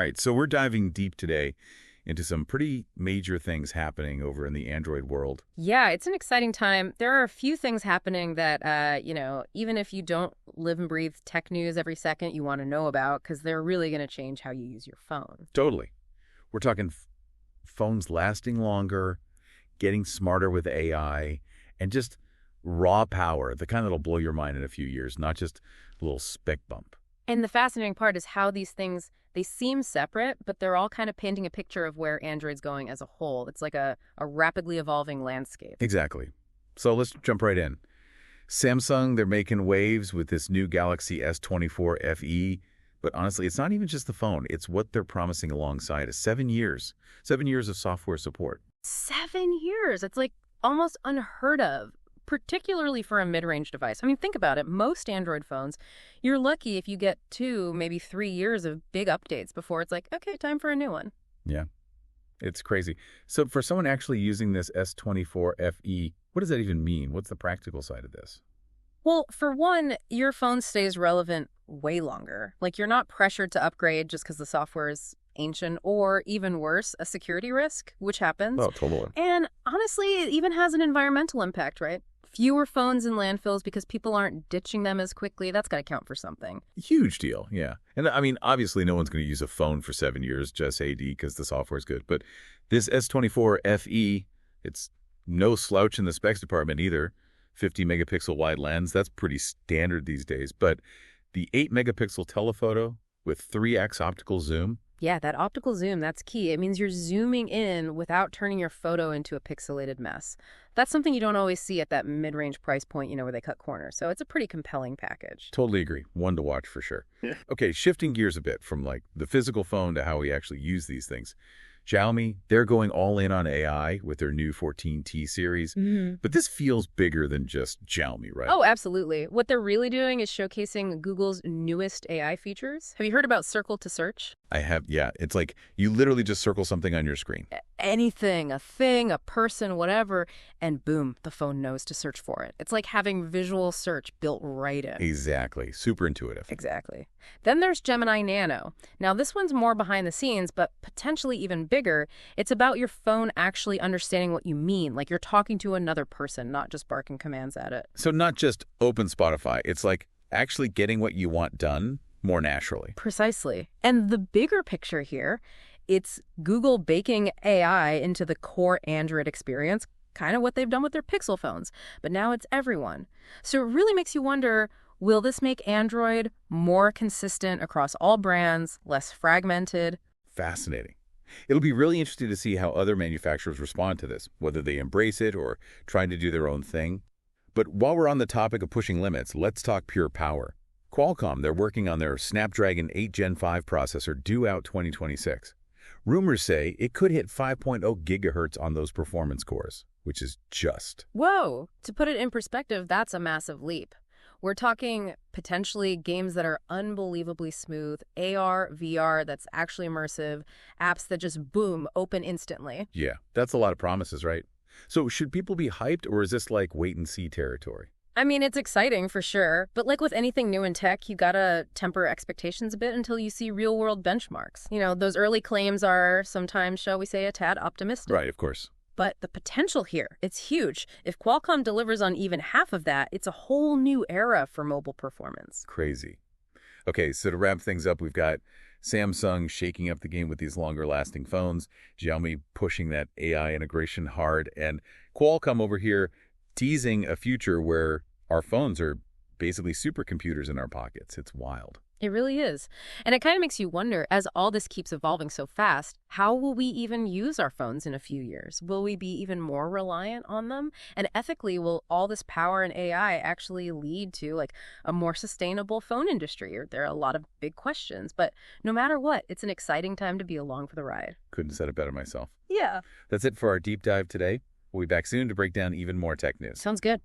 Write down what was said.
right, so we're diving deep today into some pretty major things happening over in the Android world. Yeah, it's an exciting time. There are a few things happening that, even if you don't live and breathe tech news every second, you want to know about because they're really going to change how you use your phone. Totally. We're talking phones lasting longer, getting smarter with AI, and just raw power, the kind that'll blow your mind in a few years, not just a little spec bump. And the fascinating part is how these things, they seem separate, but they're all kind of painting a picture of where Android's going as a whole. It's like a rapidly evolving landscape. Exactly. So let's jump right in. Samsung, they're making waves with this new Galaxy S24 FE. But honestly, it's not even just the phone. It's what they're promising alongside is 7 years. 7 years of software support. 7 years. It's like almost unheard of, particularly for a mid-range device. I mean, think about it. Most Android phones, you're lucky if you get 2, maybe 3 years of big updates before it's like, okay, time for a new one. Yeah, it's crazy. So for someone actually using this S24 FE, what does that even mean? What's the practical side of this? Well, for one, your phone stays relevant way longer. Like, you're not pressured to upgrade just because the software is ancient, or even worse, a security risk, which happens. Oh, totally. And honestly, it even has an environmental impact, right? Fewer phones in landfills because people aren't ditching them as quickly. That's got to count for something. Huge deal, yeah. And I mean, obviously no one's going to use a phone for 7 years, just AD, because the software's good. But this S24 FE, it's no slouch in the specs department either. 50-megapixel wide lens, that's pretty standard these days. But the 8-megapixel telephoto with 3x optical zoom. Yeah, that optical zoom, that's key. It means you're zooming in without turning your photo into a pixelated mess. That's something you don't always see at that mid-range price point, where they cut corners. So it's a pretty compelling package. Totally agree. One to watch for sure. Yeah. Okay, shifting gears a bit from like the physical phone to how we actually use these things. Xiaomi, they're going all in on AI with their new 14T series. But this feels bigger than just Xiaomi, right? Oh, absolutely. What they're really doing is showcasing Google's newest AI features. Have you heard about Circle to Search? I have, yeah. It's like you literally just circle something on your screen. Anything, a thing, a person, whatever, and boom, the phone knows to search for it. It's like having visual search built right in. Exactly. Super intuitive. Exactly. Then there's Gemini Nano. Now, this one's more behind the scenes, but potentially even bigger. It's about your phone actually understanding what you mean, like you're talking to another person, not just barking commands at it. So not just open Spotify. It's like actually getting what you want done more naturally. Precisely. And the bigger picture here, it's Google baking AI into the core Android experience, kind of what they've done with their Pixel phones. But now it's everyone. So it really makes you wonder, will this make Android more consistent across all brands, less fragmented? Fascinating. It'll be really interesting to see how other manufacturers respond to this, whether they embrace it or try to do their own thing. But while we're on the topic of pushing limits, let's talk pure power. Qualcomm, they're working on their Snapdragon 8 Gen 5 processor due out 2026. Rumors say it could hit 5.0 gigahertz on those performance cores, which is just. Whoa! To put it in perspective, that's a massive leap. We're talking potentially games that are unbelievably smooth, AR, VR that's actually immersive, apps that just boom, open instantly. Yeah, that's a lot of promises, right? So should people be hyped, or is this like wait-and-see territory? I mean, it's exciting for sure, but like with anything new in tech, you gotta temper expectations a bit until you see real-world benchmarks. Those early claims are sometimes, shall we say, a tad optimistic. Right, of course. But the potential here, it's huge. If Qualcomm delivers on even half of that, it's a whole new era for mobile performance. Crazy. Okay, so to wrap things up, we've got Samsung shaking up the game with these longer-lasting phones, Xiaomi pushing that AI integration hard, and Qualcomm over here teasing a future where our phones are basically supercomputers in our pockets. It's wild. It really is. And it kind of makes you wonder, as all this keeps evolving so fast, how will we even use our phones in a few years? Will we be even more reliant on them? And ethically, will all this power and AI actually lead to like a more sustainable phone industry? There are a lot of big questions, but no matter what, it's an exciting time to be along for the ride. Couldn't have said it better myself. Yeah. That's it for our deep dive today. We'll be back soon to break down even more tech news. Sounds good.